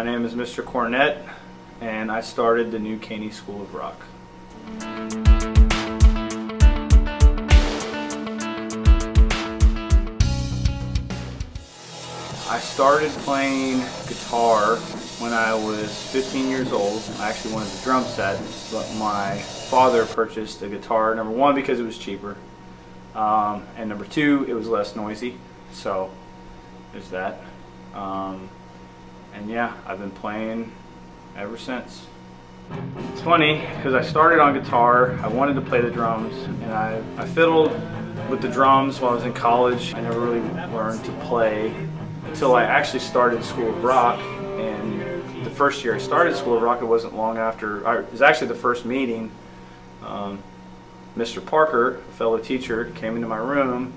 My name is Mr. Cornett, and I started the New Caney School of Rock. I started playing guitar when I was 15 years old. I actually wanted a drum set, but my father purchased a guitar, number one, because it was cheaper, and number two, it was less noisy, so there's that. And yeah, I've been playing ever since. It's funny, because I started on guitar, I wanted to play the drums, and I fiddled with the drums while I was in college. I never really learned to play until I actually started School of Rock. And the first year I started School of Rock, it wasn't long after, it was actually the first meeting. Mr. Parker, a fellow teacher, came into my room,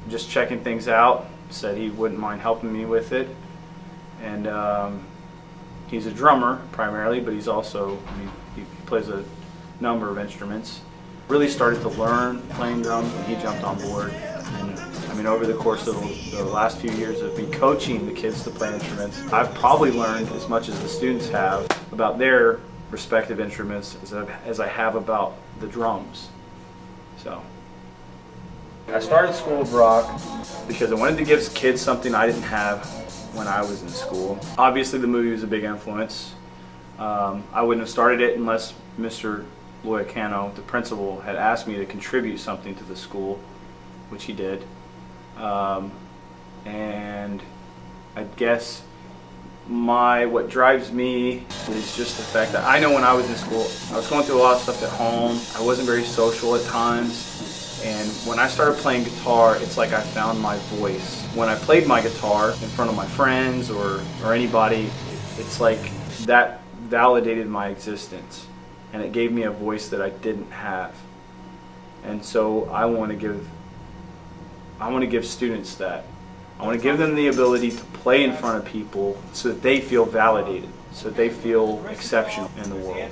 just checking things out, said he wouldn't mind helping me with it. And he's a drummer primarily, but he's also, he plays a number of instruments. Really started to learn playing drums when he jumped on board. And over the course of the last few years of me coaching the kids to play instruments, I've probably learned as much as the students have about their respective instruments as I have about the drums. So I started School of Rock because I wanted to give kids something I didn't have when I was in school. Obviously the movie was a big influence. I wouldn't have started it unless Mr. Loyacano, the principal, had asked me to contribute something to the school, which he did. And I guess what drives me is just the fact that I know when I was in school, I was going through a lot of stuff at home. I wasn't very social at times. And when I started playing guitar, it's like I found my voice. When I played my guitar in front of my friends or anybody, it's like that validated my existence. And it gave me a voice that I didn't have. And so I want to give students that. I want to give them the ability to play in front of people so that they feel validated, so that they feel exceptional in the world.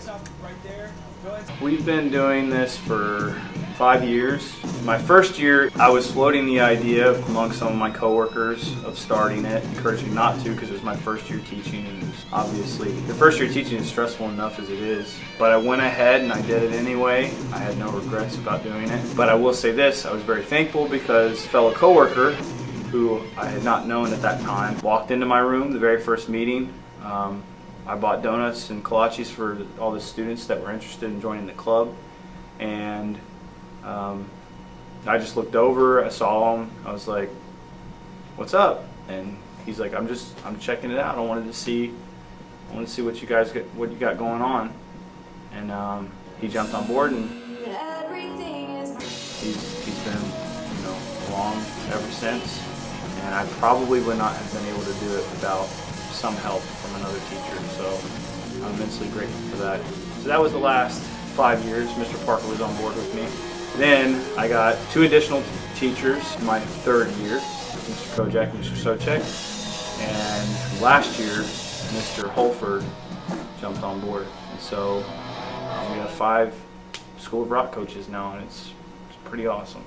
We've been doing this for 5 years. My first year, I was floating the idea among some of my coworkers of starting it, encouraging not to because it was my first year teaching, and obviously the first year teaching is stressful enough as it is. But I went ahead and I did it anyway. I had no regrets about doing it. But I will say this, I was very thankful because a fellow coworker who I had not known at that time walked into my room the very first meeting. I bought donuts and kolaches for all the students that were interested in joining the club, and I just looked over, I saw him, I was like, "What's up?" And he's like, "I'm checking it out. I wanted to see what you got going on." And he jumped on board, and he's been along ever since. And I probably would not have been able to do it without some help from another teacher, so I'm immensely grateful for that. So that was the last 5 years. Mr. Parker was on board with me. Then I got 2 additional teachers in my 3rd year, Mr. Kojak and Mr. Sochek. And last year, Mr. Holford jumped on board. And so we have 5 School of Rock coaches now, and it's pretty awesome.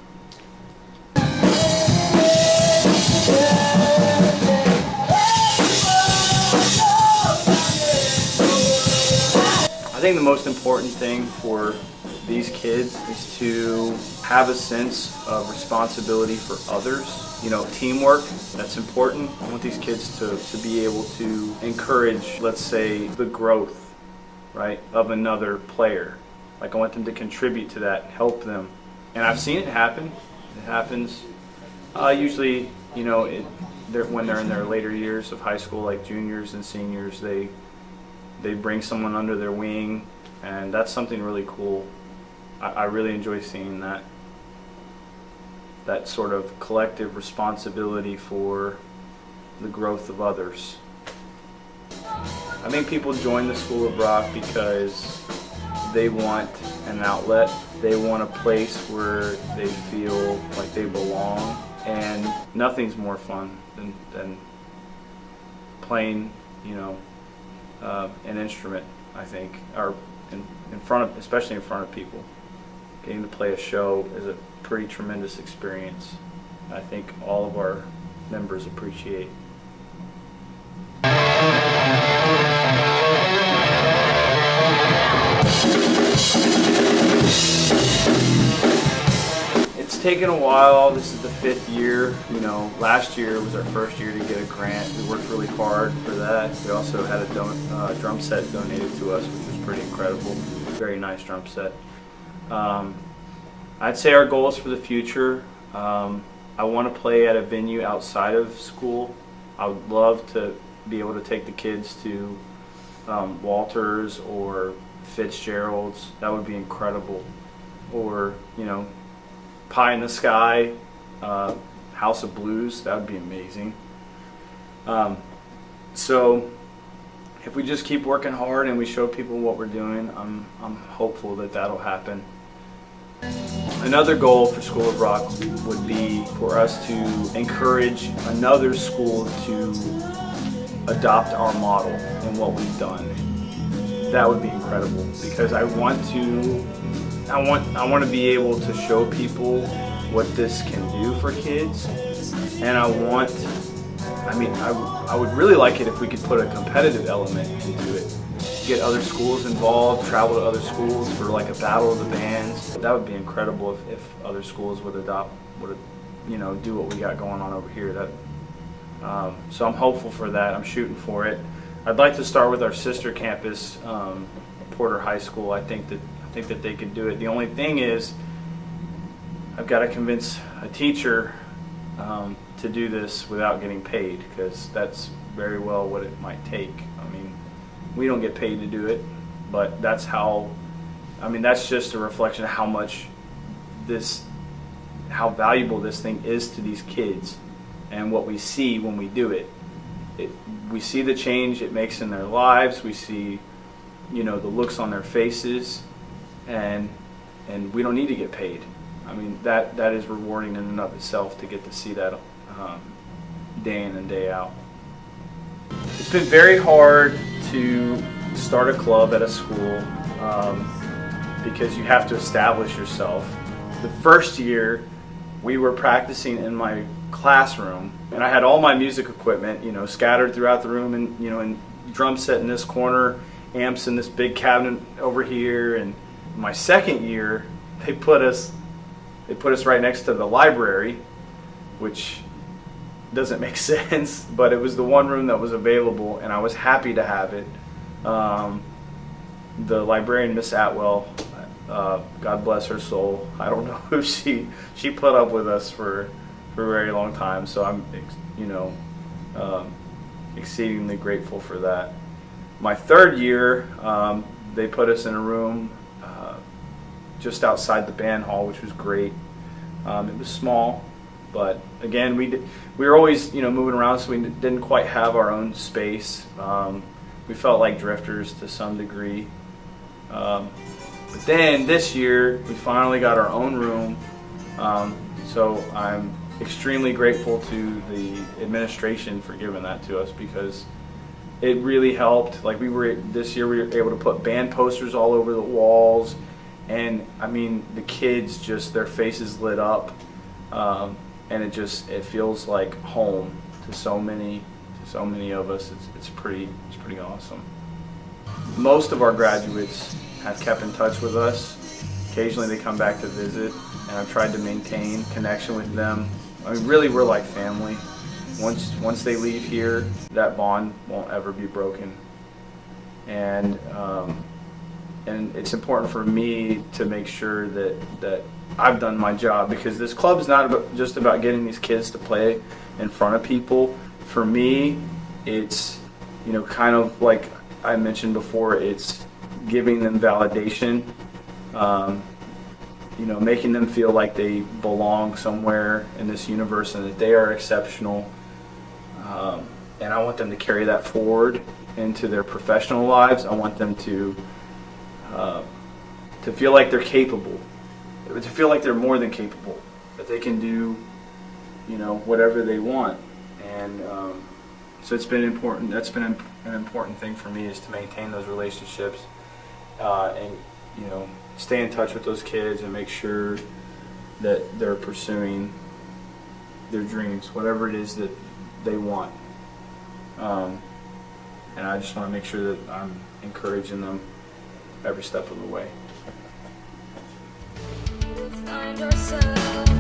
I think the most important thing for these kids is to have a sense of responsibility for others. Teamwork, that's important. I want these kids to be able to encourage, let's say, the growth, right, of another player. Like, I want them to contribute to that, help them. And I've seen it happen. It happens usually, when they're in their later years of high school, like juniors and seniors, they bring someone under their wing, and that's something really cool. I really enjoy seeing that sort of collective responsibility for the growth of others. I think people join the School of Rock because they want an outlet. They want a place where they feel like they belong, and nothing's more fun than playing, an instrument, I think, or especially in front of people. Getting to play a show is a pretty tremendous experience. I think all of our members appreciate. taken a while. This is the 5th year. You know, last year was our first year to get a grant. We worked really hard for that. We also had a drum set donated to us, which was pretty incredible. Very nice drum set. I'd say our goals for the future, I want to play at a venue outside of school. I would love to be able to take the kids to Walters or Fitzgerald's. That would be incredible. Or, you know, Pie in the Sky, House of Blues. That would be amazing. So if we just keep working hard and we show people what we're doing, I'm hopeful that that'll happen. Another goal for School of Rock would be for us to encourage another school to adopt our model and what we've done. That would be incredible, because I want to be able to show people what this can do for kids, and I would really like it if we could put a competitive element into it. Get other schools involved, travel to other schools for like a battle of the bands. That would be incredible if other schools would you know, do what we got going on over here. So I'm hopeful for that. I'm shooting for it. I'd like to start with our sister campus, Porter High School. I think that they could do it. The only thing is, I've got to convince a teacher to do this without getting paid, because that's very well what it might take. I mean, we don't get paid to do it, but that's just a reflection of how valuable this thing is to these kids, and what we see when we do it. We see the change it makes in their lives. We see, you know, the looks on their faces, and we don't need to get paid. I mean, that is rewarding in and of itself to get to see that day in and day out. It's been very hard to start a club at a school because you have to establish yourself. The first year, we were practicing in my classroom, and I had all my music equipment, you know, scattered throughout the room, and you know, and drum set in this corner, amps in this big cabinet over here. And my second year, they put us right next to the library, which doesn't make sense, but it was the one room that was available, and I was happy to have it. The librarian, Miss Atwell, God bless her soul, I don't know if she put up with us for a very long time, so I'm, you know, exceedingly grateful for that. My third year, they put us in a room just outside the band hall, which was great. It was small, but again, we were always, you know, moving around, so we didn't quite have our own space. We felt like drifters to some degree. But then this year, we finally got our own room. So I'm extremely grateful to the administration for giving that to us, because it really helped. Like, this year we were able to put band posters all over the walls, and I mean, the kids, just their faces lit up, and it feels like home to so many of us. It's pretty awesome. Most of our graduates have kept in touch with us. Occasionally they come back to visit, and I've tried to maintain connection with them. I mean, really, we're like family. Once they leave here, that bond won't ever be broken. And it's important for me to make sure that I've done my job, because this club is not just about getting these kids to play in front of people. For me, it's, you know, kind of like I mentioned before, it's giving them validation, you know, making them feel like they belong somewhere in this universe and that they are exceptional. And I want them to carry that forward into their professional lives. I want them to feel like they're capable, to feel like they're more than capable, that they can do, you know, whatever they want. And so it's been important. That's been an important thing for me, is to maintain those relationships and, you know, stay in touch with those kids and make sure that they're pursuing their dreams, whatever it is that they want. And I just want to make sure that I'm encouraging them every step of the way. Find yourself.